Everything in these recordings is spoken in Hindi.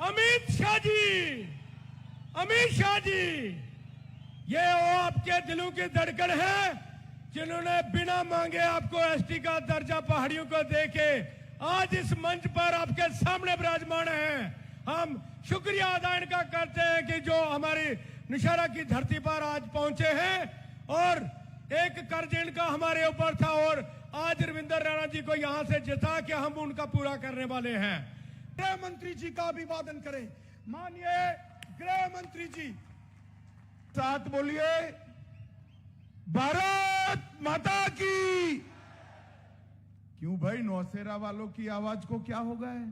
अमित शाह जी, ये वो आपके दिलों की धड़कन है जिन्होंने बिना मांगे आपको एसटी का दर्जा पहाड़ियों को देके आज इस मंच पर आपके सामने विराजमान हैं। हम शुक्रिया अदा इनका करते हैं कि जो हमारी निशारा की धरती पर आज पहुंचे हैं और एक कर्ज इनका हमारे ऊपर था और आज रविंद्र रैना जी को यहां से जिता के हम उनका पूरा करने वाले हैं। गृह मंत्री जी का अभिवादन करें। माननीय गृह मंत्री जी, साथ बोलिए, भारत माता की। क्यों भाई, नौसेरा वालों की आवाज को क्या हो गया है?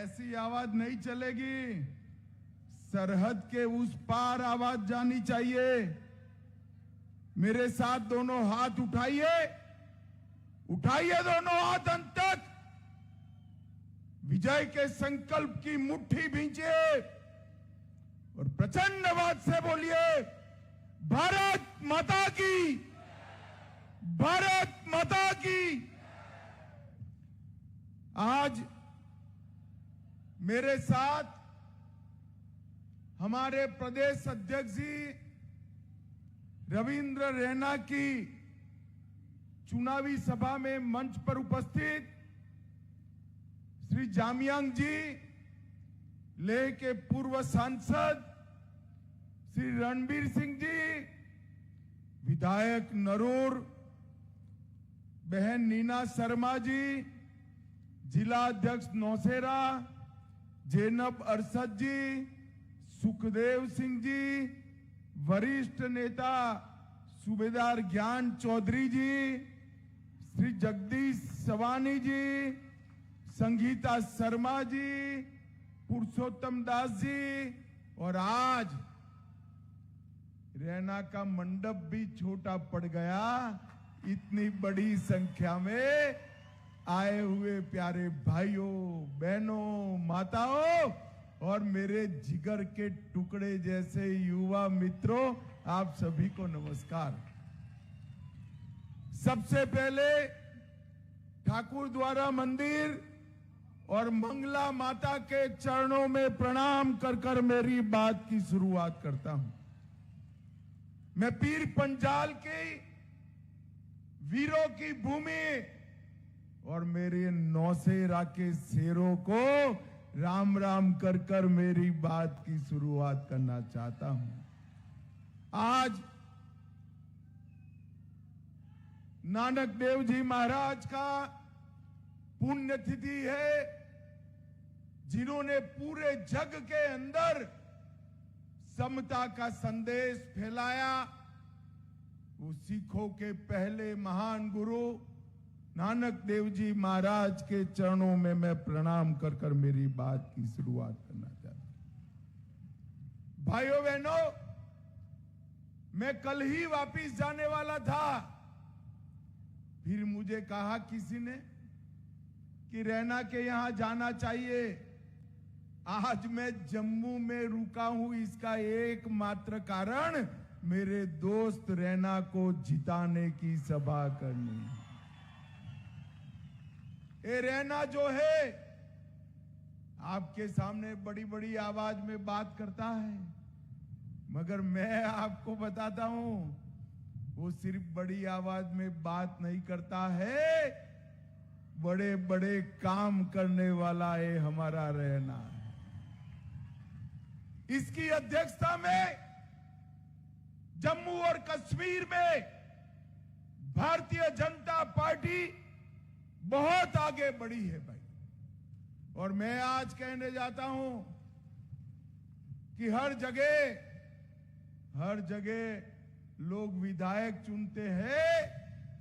ऐसी आवाज नहीं चलेगी, सरहद के उस पार आवाज जानी चाहिए। मेरे साथ दोनों हाथ उठाइए, उठाइए दोनों हाथ अंत तक, विजय के संकल्प की मुट्ठी भींचिए और प्रचंड आवाज से बोलिए, भारत माता की, भारत माता की। आज मेरे साथ हमारे प्रदेश अध्यक्ष जी रविंद्र रैना की चुनावी सभा में मंच पर उपस्थित श्री जामयांग जी, लेह के पूर्व सांसद श्री रणबीर सिंह जी, विधायक नरूर, बहन नीना शर्मा जी, जिला अध्यक्ष नौसेरा जैनब अरशद जी, सुखदेव सिंह जी, वरिष्ठ नेता सूबेदार ज्ञान चौधरी जी, श्री जगदीश सवानी जी, संगीता शर्मा जी, पुरुषोत्तम दास जी, और आज रैना का मंडप भी छोटा पड़ गया, इतनी बड़ी संख्या में आए हुए प्यारे भाइयों, बहनों, माताओं और मेरे जिगर के टुकड़े जैसे युवा मित्रों, आप सभी को नमस्कार। सबसे पहले ठाकुर द्वारा मंदिर और मंगला माता के चरणों में प्रणाम कर कर मेरी बात की शुरुआत करता हूं। मैं पीर पंजाल के वीरों की भूमि और मेरे नौसेरा के शेरों को राम राम कर कर मेरी बात की शुरुआत करना चाहता हूं। आज नानक देव जी महाराज का पुण्यतिथि है, जिन्होंने पूरे जग के अंदर समता का संदेश फैलाया। वो सिखों के पहले महान गुरु नानक देव जी महाराज के चरणों में मैं प्रणाम कर कर मेरी बात की शुरुआत करना चाहता हूं। भाइयों बहनों, मैं कल ही वापिस जाने वाला था, फिर मुझे कहा किसी ने कि रैना के यहां जाना चाहिए। आज मैं जम्मू में रुका हूं, इसका एकमात्र कारण मेरे दोस्त रैना को जिताने की सभा करनी है। ये रैना जो है आपके सामने बड़ी बड़ी आवाज में बात करता है, मगर मैं आपको बताता हूं, वो सिर्फ बड़ी आवाज में बात नहीं करता है, बड़े बड़े काम करने वाला है हमारा रैना। इसकी अध्यक्षता में जम्मू और कश्मीर में भारतीय जनता पार्टी बहुत आगे बढ़ी है भाई। और मैं आज कहने जाता हूं कि हर जगह लोग विधायक चुनते हैं,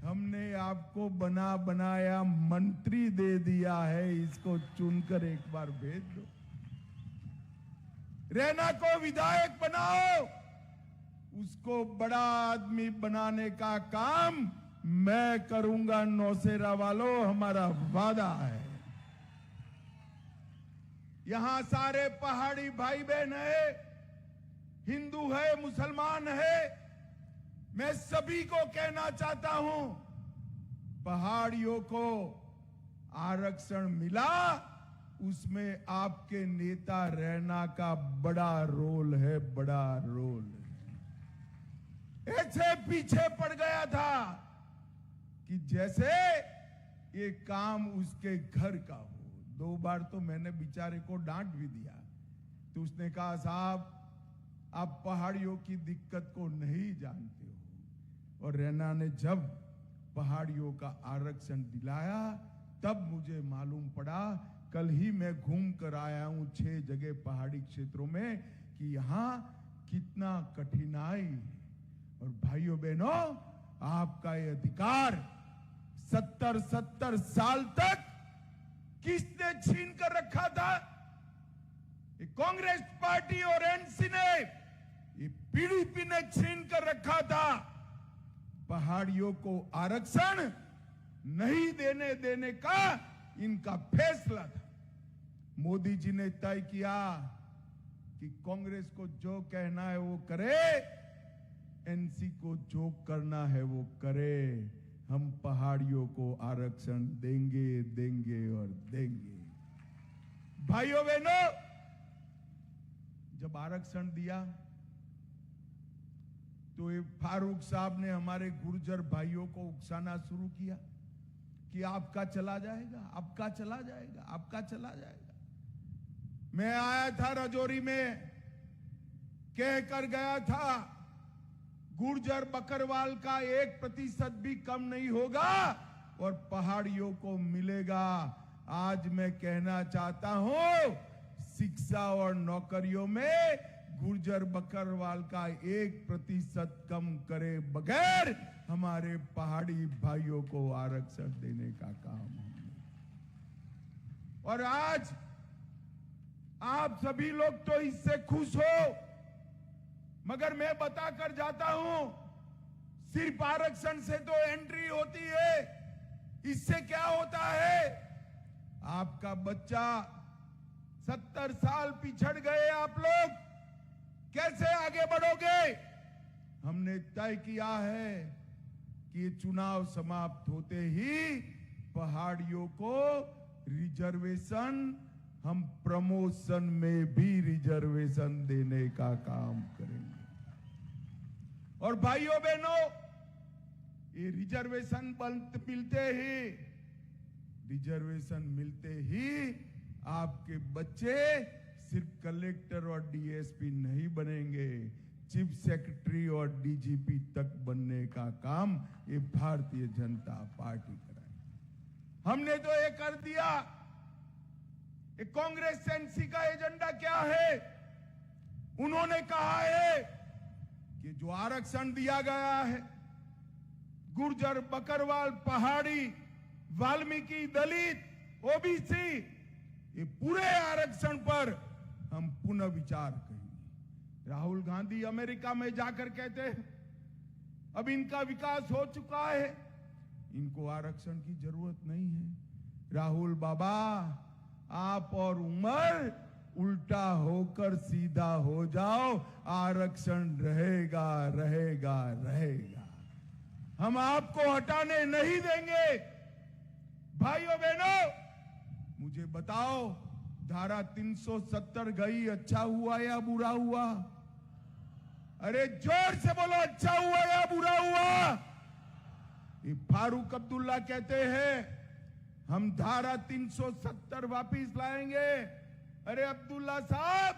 हमने आपको बना बनाया मंत्री दे दिया है, इसको चुनकर एक बार भेज दो। रैना को विधायक बनाओ, उसको बड़ा आदमी बनाने का काम मैं करूंगा। नौसेरा वालों, हमारा वादा है। यहां सारे पहाड़ी भाई बहन है, हिंदू है, मुसलमान है। मैं सभी को कहना चाहता हूं, पहाड़ियों को आरक्षण मिला, उसमें आपके नेता रैना का बड़ा रोल है, बड़ा रोल है। ऐसे पीछे पड़ गया था कि जैसे ये काम उसके घर का हो। 2 बार तो मैंने बेचारे को डांट भी दिया, तो उसने कहा साहब आप पहाड़ियों की दिक्कत को नहीं जानते हो। और रैना ने जब पहाड़ियों का आरक्षण दिलाया तब मुझे मालूम पड़ा, कल ही मैं घूम कर आया हूं 6 जगह पहाड़ी क्षेत्रों में, कि यहां कितना कठिनाई है। और भाइयों बहनों, आपका ये अधिकार 70 साल तक किसने छीन कर रखा था? ये कांग्रेस पार्टी और एनसी ने, ये पीडीपी ने छीन कर रखा था। पहाड़ियों को आरक्षण नहीं देने का इनका फैसला था। मोदी जी ने तय किया कि कांग्रेस को जो कहना है वो करे, एनसी को जो करना है वो करे। हम पहाड़ियों को आरक्षण देंगे, देंगे और देंगे। भाइयों बहनों, जब आरक्षण दिया तो ये फारूक साहब ने हमारे गुर्जर भाइयों को उकसाना शुरू किया कि आपका चला जाएगा, आपका चला जाएगा, आपका चला जाएगा। मैं आया था राजौरी में, कह कर गया था गुर्जर बकरवाल का 1% भी कम नहीं होगा और पहाड़ियों को मिलेगा। आज मैं कहना चाहता हूं, शिक्षा और नौकरियों में गुर्जर बकरवाल का 1% कम करे बगैर हमारे पहाड़ी भाइयों को आरक्षण देने का काम हमने। और आज आप सभी लोग तो इससे खुश हो, मगर मैं बताकर जाता हूं, सिर्फ आरक्षण से तो एंट्री होती है, इससे क्या होता है? आपका बच्चा 70 साल पिछड़ गए आप लोग, कैसे आगे बढ़ोगे? हमने तय किया है कि चुनाव समाप्त होते ही पहाड़ियों को रिजर्वेशन, हम प्रमोशन में भी रिजर्वेशन देने का काम करेंगे। और भाइयों बहनों, ये रिजर्वेशन मिलते ही आपके बच्चे सिर्फ कलेक्टर और डीएसपी नहीं बनेंगे, चीफ सेक्रेटरी और डीजीपी तक बनने का काम ये भारतीय जनता पार्टी कराएगी। हमने तो ये कर दिया। ये कांग्रेस एनसी का एजेंडा क्या है? उन्होंने कहा है कि जो आरक्षण दिया गया है, गुर्जर, बकरवाल, पहाड़ी, वाल्मीकि, दलित, ओबीसी, ये पूरे आरक्षण पर हम पुनः विचार करेंगे। राहुल गांधी अमेरिका में जाकर कहते हैं अब इनका विकास हो चुका है, इनको आरक्षण की जरूरत नहीं है। राहुल बाबा, आप और उमर उल्टा होकर सीधा हो जाओ, आरक्षण रहेगा, रहेगा, रहेगा। हम आपको हटाने नहीं देंगे। भाइयों बहनों, मुझे बताओ, धारा 370 गई, अच्छा हुआ या बुरा हुआ? अरे जोर से बोलो, अच्छा हुआ या बुरा हुआ? ये फारूक अब्दुल्ला कहते हैं हम धारा 370 वापिस लाएंगे। अरे अब्दुल्ला साहब,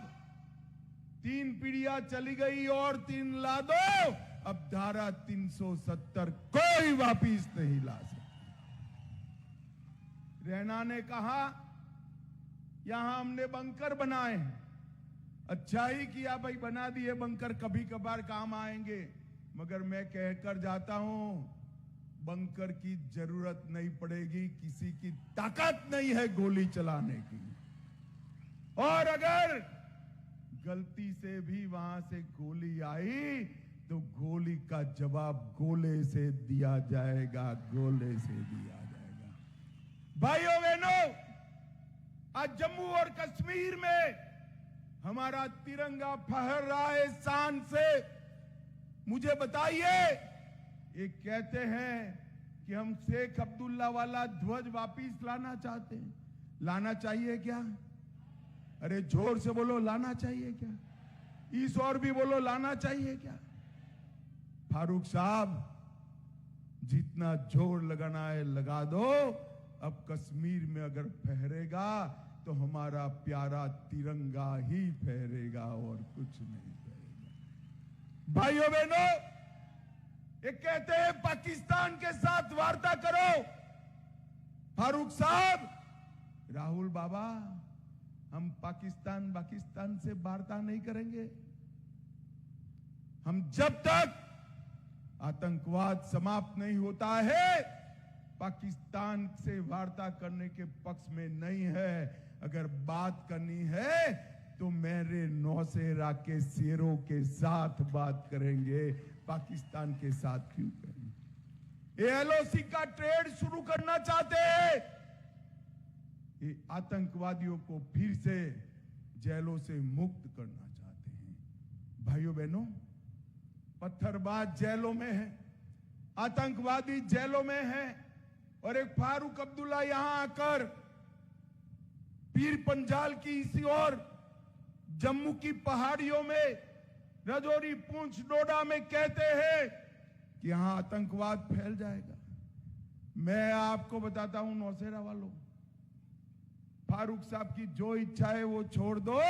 3 पीढ़ियां चली गई और 3 ला दो, अब धारा 370 कोई वापिस नहीं ला सकता। रैना ने कहा यहां हमने बंकर बनाए हैं। अच्छा ही किया भाई, बना दिए बंकर, कभी कभार काम आएंगे। मगर मैं कहकर जाता हूं, बंकर की जरूरत नहीं पड़ेगी, किसी की ताकत नहीं है गोली चलाने की। और अगर गलती से भी वहां से गोली आई तो गोली का जवाब गोले से दिया जाएगा, गोले से दिया जाएगा। भाइयों बहनों, आज जम्मू और कश्मीर में हमारा तिरंगा फहर रहा है शान से। मुझे बताइए, ये कहते हैं कि हम शेख अब्दुल्ला वाला ध्वज वापिस लाना चाहते हैं। लाना चाहिए क्या? अरे जोर से बोलो, लाना चाहिए क्या? इस और भी बोलो, लाना चाहिए क्या? फारूक साहब, जितना जोर लगाना है लगा दो। अब कश्मीर में अगर फहरेगा तो हमारा प्यारा तिरंगा ही फहरेगा और कुछ नहीं फहरेगा। भाइयों बहनों, ये कहते हैं पाकिस्तान के साथ वार्ता करो। फारूक साहब, राहुल बाबा, हम पाकिस्तान से वार्ता नहीं करेंगे। हम जब तक आतंकवाद समाप्त नहीं होता है, पाकिस्तान से वार्ता करने के पक्ष में नहीं है। अगर बात करनी है तो मेरे नौसेरा के शेरों के साथ बात करेंगे, पाकिस्तान के साथ क्यों करेंगे? ये एलओसी का ट्रेड शुरू करना चाहते हैं। ये आतंकवादियों को फिर से जेलों से मुक्त करना चाहते हैं। भाइयों बहनों, पत्थरबाज जेलों में है, आतंकवादी जेलों में है, और एक फारूक अब्दुल्ला यहां आकर पीर पंजाल की इसी ओर जम्मू की पहाड़ियों में, रजौरी, पुंछ, डोडा में कहते हैं कि यहां आतंकवाद फैल जाएगा। मैं आपको बताता हूं नौसेरा वालों, फारूक साहब की जो इच्छा है वो छोड़ दो।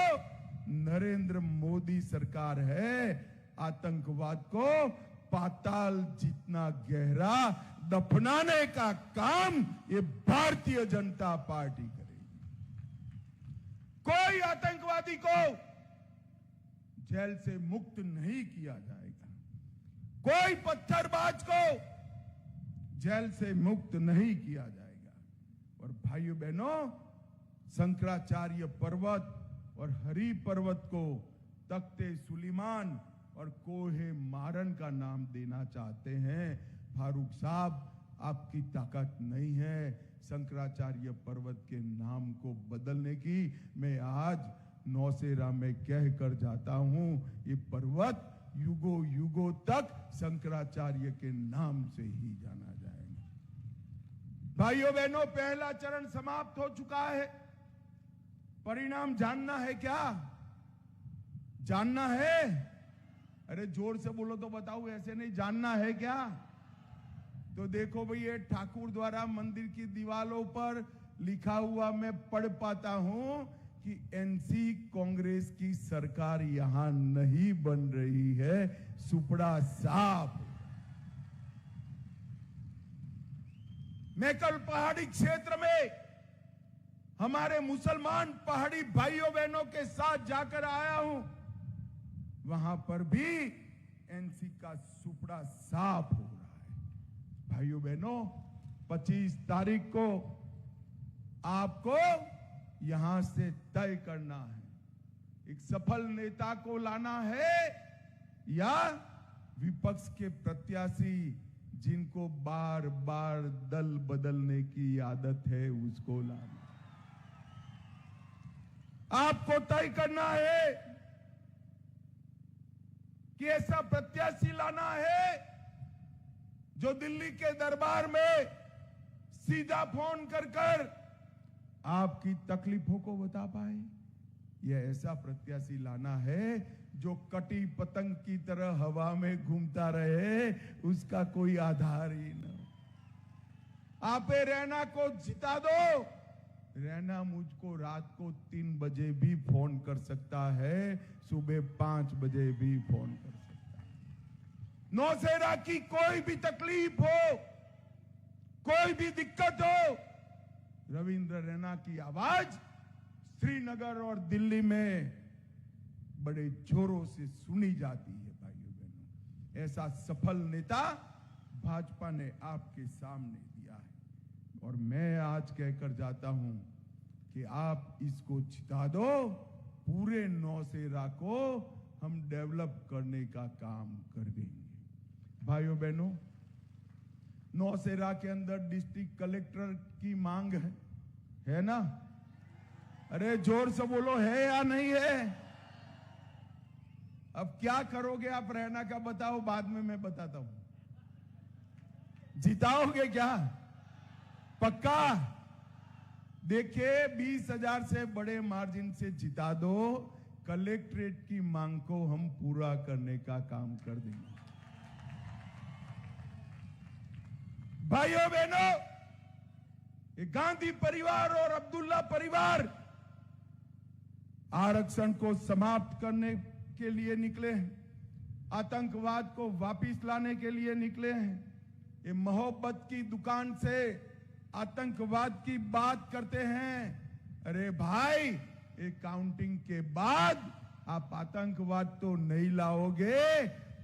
नरेंद्र मोदी सरकार है, आतंकवाद को पाताल जितना गहरा दफनाने का काम ये भारतीय जनता पार्टी करेगी। कोई आतंकवादी को जेल से मुक्त नहीं किया जाएगा, कोई पत्थरबाज को जेल से मुक्त नहीं किया जाएगा। और भाइयों बहनों, शंकराचार्य पर्वत और हरि पर्वत को तख्ते सुलेमान और कोहे मारन का नाम देना चाहते हैं। फारूक साहब, आपकी ताकत नहीं है शंकराचार्य पर्वत के नाम को बदलने की। मैं आज नौसेरा में कह कर जाता हूं, ये पर्वत युगों युगों तक शंकराचार्य के नाम से ही जाना जाएगा। भाइयों बहनों, पहला चरण समाप्त हो चुका है। परिणाम जानना है क्या? जानना है? अरे जोर से बोलो तो बताओ, ऐसे नहीं। जानना है क्या? तो देखो भाई, ये ठाकुर द्वारा मंदिर की दीवारों पर लिखा हुआ मैं पढ़ पाता हूं कि एनसी कांग्रेस की सरकार यहां नहीं बन रही है, सुपड़ा साफ। मैं कल पहाड़ी क्षेत्र में हमारे मुसलमान पहाड़ी भाइयों बहनों के साथ जाकर आया हूं। वहां पर भी एनसी का सुपड़ा साफ हो रहा है। भाइयों बहनों, 25 तारीख को आपको यहां से तय करना है, एक सफल नेता को लाना है या विपक्ष के प्रत्याशी जिनको बार बार दल बदलने की आदत है उसको लाना। आपको तय करना है कि ऐसा प्रत्याशी लाना है जो दिल्ली के दरबार में सीधा फोन कर कर आपकी तकलीफों को बता पाए। यह ऐसा प्रत्याशी लाना है जो कटी पतंग की तरह हवा में घूमता रहे, उसका कोई आधार ही न हो। आप रैना को जिता दो, रैना मुझको रात को 3 बजे भी फोन कर सकता है, सुबह 5 बजे भी फोन कर सकता है। नौसेरा की कोई भी तकलीफ हो, कोई भी दिक्कत हो, रविंद्र रैना की आवाज श्रीनगर और दिल्ली में बड़े जोरों से सुनी जाती है। भाइयों बहनों, ऐसा सफल नेता भाजपा ने आपके सामने दिया है और मैं आज कहकर जाता हूं कि आप इसको जिता दो। पूरे नौसेरा को हम डेवलप करने का काम कर देंगे। भाइयों बहनों, नौसेरा के अंदर डिस्ट्रिक्ट कलेक्टर की मांग है ना? अरे जोर से बोलो, है या नहीं है? अब क्या करोगे आप रैना का बताओ, बाद में मैं बताता हूं। जिताओगे क्या? पक्का? देखिए 20,000 से बड़े मार्जिन से जिता दो, कलेक्ट्रेट की मांग को हम पूरा करने का काम कर देंगे। भाइयों बहनों, ये गांधी परिवार और अब्दुल्ला परिवार आरक्षण को समाप्त करने के लिए निकले हैं, आतंकवाद को वापस लाने के लिए निकले हैं। ये मोहब्बत की दुकान से आतंकवाद की बात करते हैं। अरे भाई, ये काउंटिंग के बाद आप आतंकवाद तो नहीं लाओगे,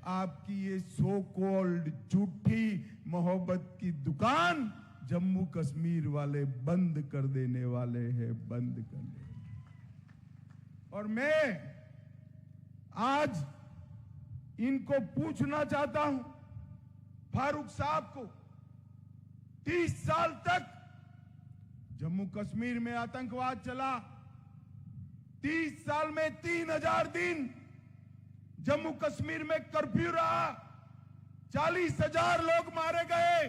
आपकी ये सो कॉल्ड झूठी मोहब्बत की दुकान जम्मू कश्मीर वाले बंद कर देने वाले हैं, बंद कर देने। और मैं आज इनको पूछना चाहता हूं, फारूक साहब को, 30 साल तक जम्मू कश्मीर में आतंकवाद चला, 30 साल में 3000 दिन जम्मू कश्मीर में कर्फ्यू रहा, 40,000 लोग मारे गए।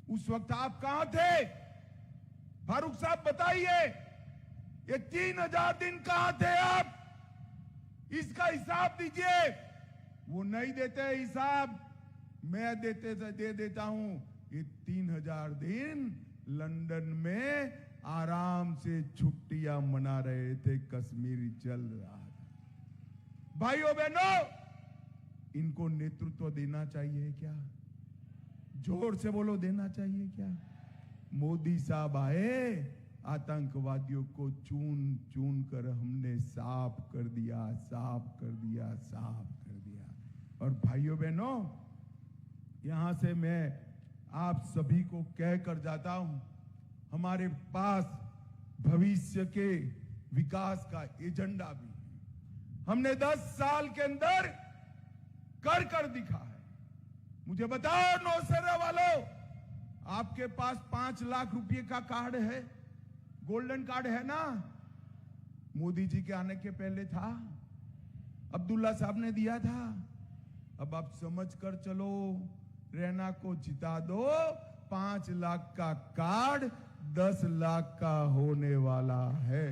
उस वक्त आप कहां थे? फारूक साहब बताइए, ये 3000 दिन कहां थे आप? इसका हिसाब दीजिए। वो नहीं देते हिसाब, मैं दे देता हूं। ये 3000 दिन लंदन में आराम से छुट्टियां मना रहे थे, कश्मीर चल रहा था। भाइयों बहनों, इनको नेतृत्व देना चाहिए क्या? जोर से बोलो, देना चाहिए क्या? मोदी साहब आए, आतंकवादियों को चून चून कर हमने साफ कर दिया, साफ कर दिया, साफ कर दिया। और भाइयों बहनों, यहां से मैं आप सभी को कहकर जाता हूं, हमारे पास भविष्य के विकास का एजेंडा भी है। हमने 10 साल के अंदर कर दिखा है। मुझे बताओ नौशेरा वालों, आपके पास 5 लाख रुपए का कार्ड है, गोल्डन कार्ड है ना? मोदी जी के आने के पहले था, अब्दुल्ला साहब ने दिया था। अब आप समझ कर चलो, रैना को जिता दो, 5 लाख का कार्ड 10 लाख का होने वाला है।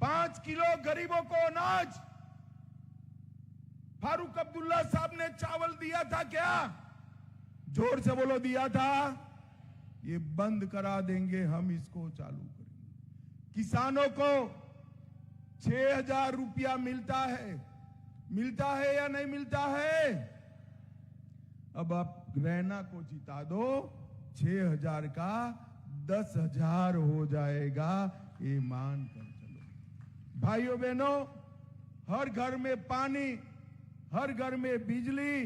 5 किलो गरीबों को अनाज फारूक अब्दुल्ला साहब ने चावल दिया था क्या? जोर से बोलो, दिया था। ये बंद करा देंगे, हम इसको चालू करेंगे। किसानों को 6,000 रुपया मिलता है या नहीं मिलता है? अब आप रैना को जिता दो, 6,000 का 10,000 हो जाएगा, ये मान कर चलो। भाइयों बहनों, हर घर में पानी, हर घर में बिजली,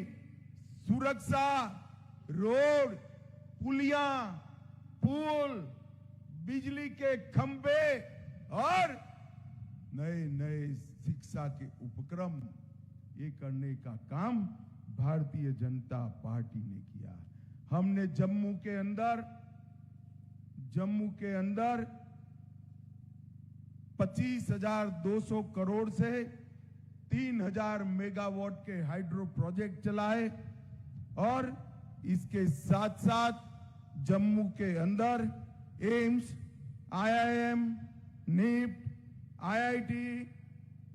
सुरक्षा, रोड, पुलियां, पुल, बिजली के खंभे और नए नए शिक्षा के उपक्रम, ये करने का काम भारतीय जनता पार्टी ने किया। हमने जम्मू के अंदर 25,200 करोड़ से 3,000 मेगावाट के हाइड्रो प्रोजेक्ट चलाए और इसके साथ साथ जम्मू के अंदर एम्स, IIM, नीफ्ट, IIT,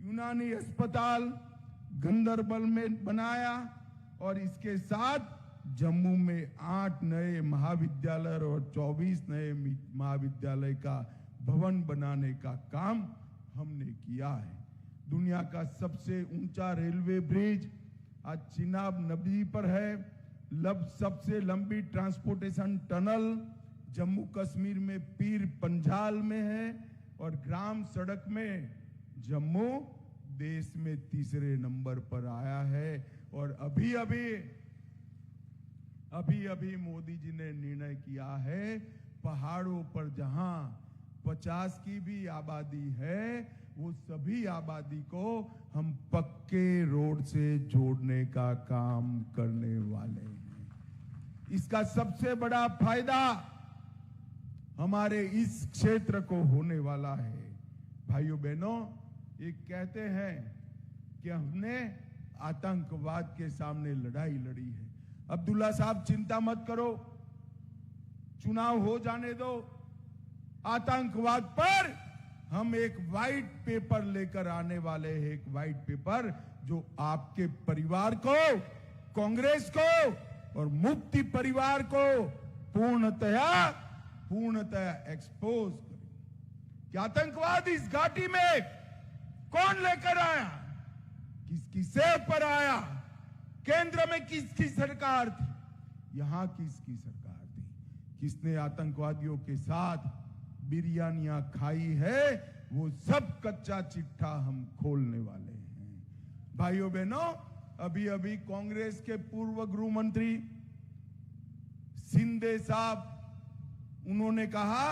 यूनानी अस्पताल गंदरबल में बनाया और इसके साथ जम्मू में 8 नए महाविद्यालय और 24 नए महाविद्यालय का भवन बनाने का काम हमने किया है। दुनिया का सबसे ऊंचा रेलवे ब्रिज आज चिनाब नदी पर है। सबसे लंबी ट्रांसपोर्टेशन टनल जम्मू कश्मीर में पीर पंजाल में है और ग्राम सड़क में जम्मू देश में 3रे नंबर पर आया है। और अभी अभी मोदी जी ने निर्णय किया है, पहाड़ों पर जहां 50 की भी आबादी है, वो सभी आबादी को हम पक्के रोड से जोड़ने का काम करने वाले हैं। इसका सबसे बड़ा फायदा हमारे इस क्षेत्र को होने वाला है। भाइयों बहनों, ये कहते हैं कि हमने आतंकवाद के सामने लड़ाई लड़ी है। अब्दुल्ला साहब चिंता मत करो, चुनाव हो जाने दो, आतंकवाद पर हम एक व्हाइट पेपर लेकर आने वाले हैं, एक व्हाइट पेपर जो आपके परिवार को, कांग्रेस को और मुफ्ती परिवार को पूर्णतया एक्सपोज करें कि आतंकवाद इस घाटी में कौन लेकर आया, किसकी सेव पर आया, केंद्र में किसकी सरकार थी, यहां किसकी सरकार थी, किसने आतंकवादियों के साथ बिरयानियां खाई है, वो सब कच्चा चिट्ठा हम खोलने वाले हैं। भाइयों बहनों, अभी अभी कांग्रेस के पूर्व गृह मंत्री शिंदे साहब, उन्होंने कहा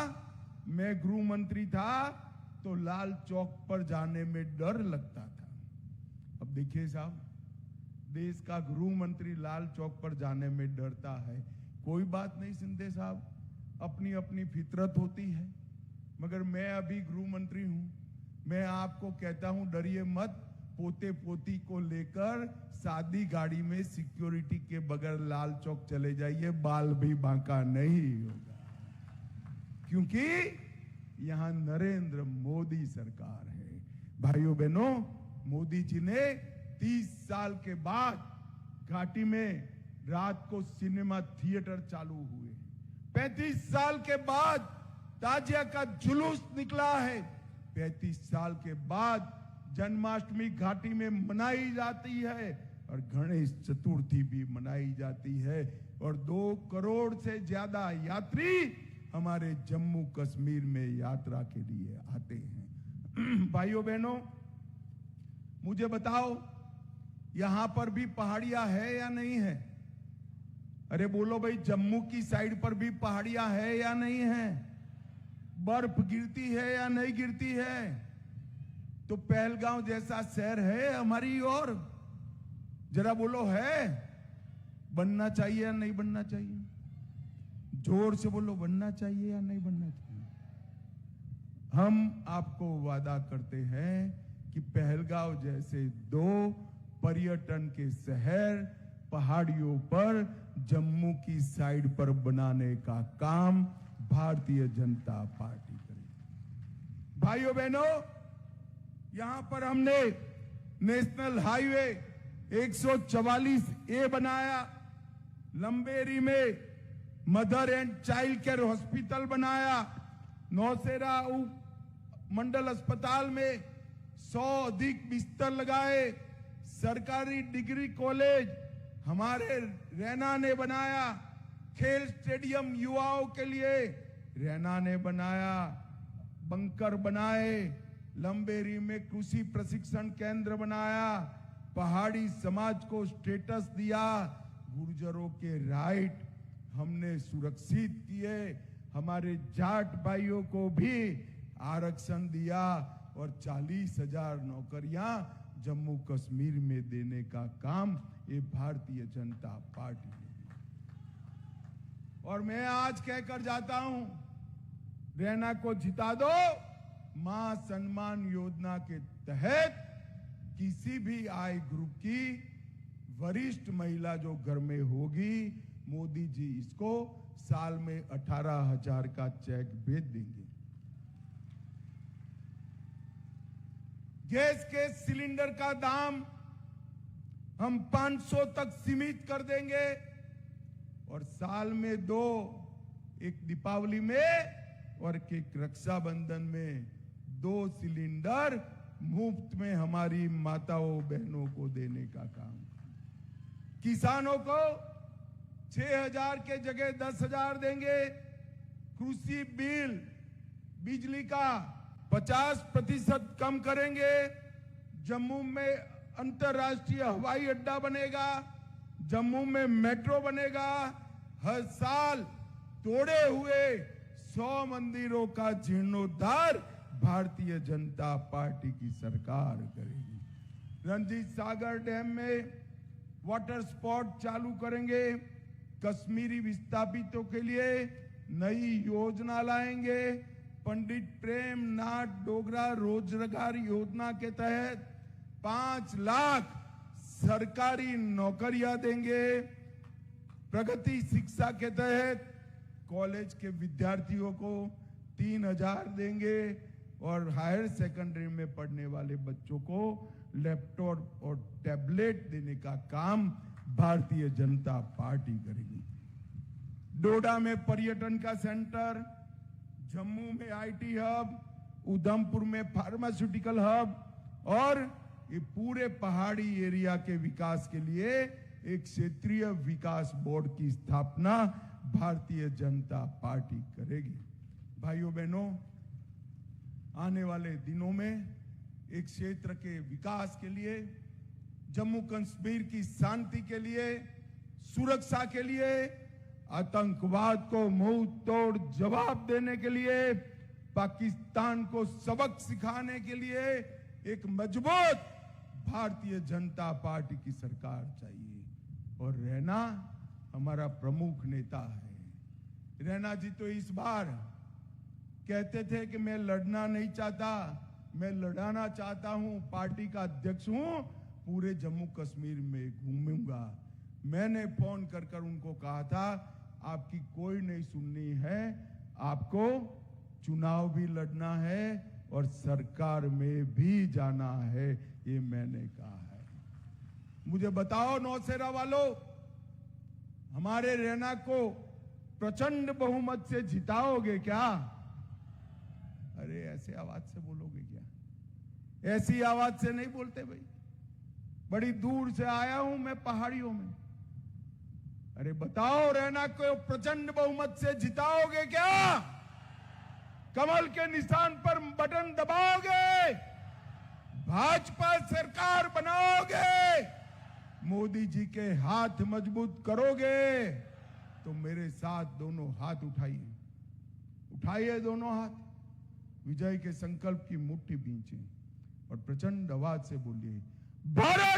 मैं गृह मंत्री था तो लाल चौक पर जाने में डर लगता था। अब देखिए साहब, देश का गृह मंत्री लाल चौक पर जाने में डरता है, कोई बात नहीं शिंदे साहब, अपनी अपनी फितरत होती है, मगर मैं अभी गृह मंत्री हूं, मैं आपको कहता हूं डरिए मत, पोते पोती को लेकर सादी गाड़ी में सिक्योरिटी के बगैर लाल चौक चले जाइए, बाल भी बांका नहीं होगा, क्योंकि यहां नरेंद्र मोदी सरकार है। भाइयों बहनों, मोदी जी ने 30 साल के बाद घाटी में रात को सिनेमा थिएटर चालू हुए, 35 साल के बाद ताजिया का जुलूस निकला है, 35 साल के बाद जन्माष्टमी घाटी में मनाई जाती है और गणेश चतुर्थी भी मनाई जाती है, और 2 करोड़ से ज्यादा यात्री हमारे जम्मू कश्मीर में यात्रा के लिए आते हैं। भाइयों बहनों, मुझे बताओ यहां पर भी पहाड़ियां है या नहीं है? अरे बोलो भाई, जम्मू की साइड पर भी पहाड़ियां है या नहीं है? बर्फ गिरती है या नहीं गिरती है? तो पहलगांव जैसा शहर है हमारी ओर, जरा बोलो है? बनना चाहिए या नहीं बनना चाहिए? जोर से बोलो, बनना चाहिए या नहीं बनना चाहिए? हम आपको वादा करते हैं कि पहलगांव जैसे 2 पर्यटन के शहर पहाड़ियों पर जम्मू की साइड पर बनाने का काम भारतीय जनता पार्टी करेगी। भाइयों बहनों, यहां पर हमने नेशनल हाईवे 144A बनाया, लंबेरी में mother and child care hospital बनाया, नौशेरा मंडल अस्पताल में 100 अधिक बिस्तर लगाए, सरकारी डिग्री कॉलेज हमारे रैना ने बनाया, खेल स्टेडियम युवाओं के लिए रैना ने बनाया, बंकर बनाए, लंबेरी में कृषि प्रशिक्षण केंद्र बनाया, पहाड़ी समाज को स्टेटस दिया, गुर्जरों के राइट हमने सुरक्षित किए, हमारे जाट भाइयों को भी आरक्षण दिया, और 40,000 नौकरियां जम्मू कश्मीर में देने का काम ये भारतीय जनता पार्टी ने। और मैं आज कहकर जाता हूं, रैना को जिता दो, मां सम्मान योजना के तहत किसी भी आय ग्रुप की वरिष्ठ महिला जो घर में होगी, मोदी जी इसको साल में 18,000 का चेक भेज देंगे। गैस के सिलेंडर का दाम हम 500 तक सीमित कर देंगे, और साल में 2, एक दीपावली में और एक रक्षाबंधन में 2 सिलेंडर मुफ्त में हमारी माताओं बहनों को देने का काम। किसानों को 6,000 के जगह 10,000 देंगे, कृषि बिल बिजली का 50% कम करेंगे, जम्मू में अंतरराष्ट्रीय हवाई अड्डा बनेगा, जम्मू में मेट्रो बनेगा, हर साल तोड़े हुए 100 मंदिरों का जीर्णोद्धार भारतीय जनता पार्टी की सरकार करेगी। रणजीत सागर डैम में वाटर स्पोर्ट चालू करेंगे, कश्मीरी विस्थापितों के लिए नई योजना लाएंगे, पंडित प्रेमनाथ डोगरा रोजगार योजना के तहत 5 लाख सरकारी नौकरियां देंगे, प्रगति शिक्षा के तहत कॉलेज के विद्यार्थियों को 3,000 देंगे और हायर सेकेंडरी में पढ़ने वाले बच्चों को लैपटॉप और टैबलेट देने का काम भारतीय जनता पार्टी करेगी। डोडा में पर्यटन का सेंटर, जम्मू में आईटी हब, उधमपुर में फार्मास्यूटिकल हब और ये पूरे पहाड़ी एरिया के विकास के लिए एक क्षेत्रीय विकास बोर्ड की स्थापना भारतीय जनता पार्टी करेगी। भाइयों बहनों, आने वाले दिनों में एक क्षेत्र के विकास के लिए, जम्मू कश्मीर की शांति के लिए, सुरक्षा के लिए, आतंकवाद को मुंह तोड़ जवाब देने के लिए, पाकिस्तान को सबक सिखाने के लिए एक मजबूत भारतीय जनता पार्टी की सरकार चाहिए। और रैना हमारा प्रमुख नेता है। रैना जी तो इस बार कहते थे कि मैं लड़ना नहीं चाहता, मैं लड़ाना चाहता हूं, पार्टी का अध्यक्ष हूं, पूरे जम्मू कश्मीर में घूमूंगा। मैंने फोन कर कर उनको कहा था आपकी कोई नहीं सुननी है, आपको चुनाव भी लड़ना है और सरकार में भी जाना है, ये मैंने कहा है। मुझे बताओ नौसेरा वालों, हमारे रैना को प्रचंड बहुमत से जिताओगे क्या? अरे ऐसे आवाज से बोलोगे क्या? ऐसी आवाज से नहीं बोलते भाई। बड़ी दूर से आया हूं मैं पहाड़ियों में। अरे बताओ रैना को प्रचंड बहुमत से जिताओगे क्या? कमल के निशान पर बटन दबाओगे? भाजपा सरकार बनाओगे? मोदी जी के हाथ मजबूत करोगे? तो मेरे साथ दोनों हाथ उठाइए, उठाइए दोनों हाथ, विजय के संकल्प की मुट्ठी भींचे और प्रचंड आवाज से बोलिए, भारत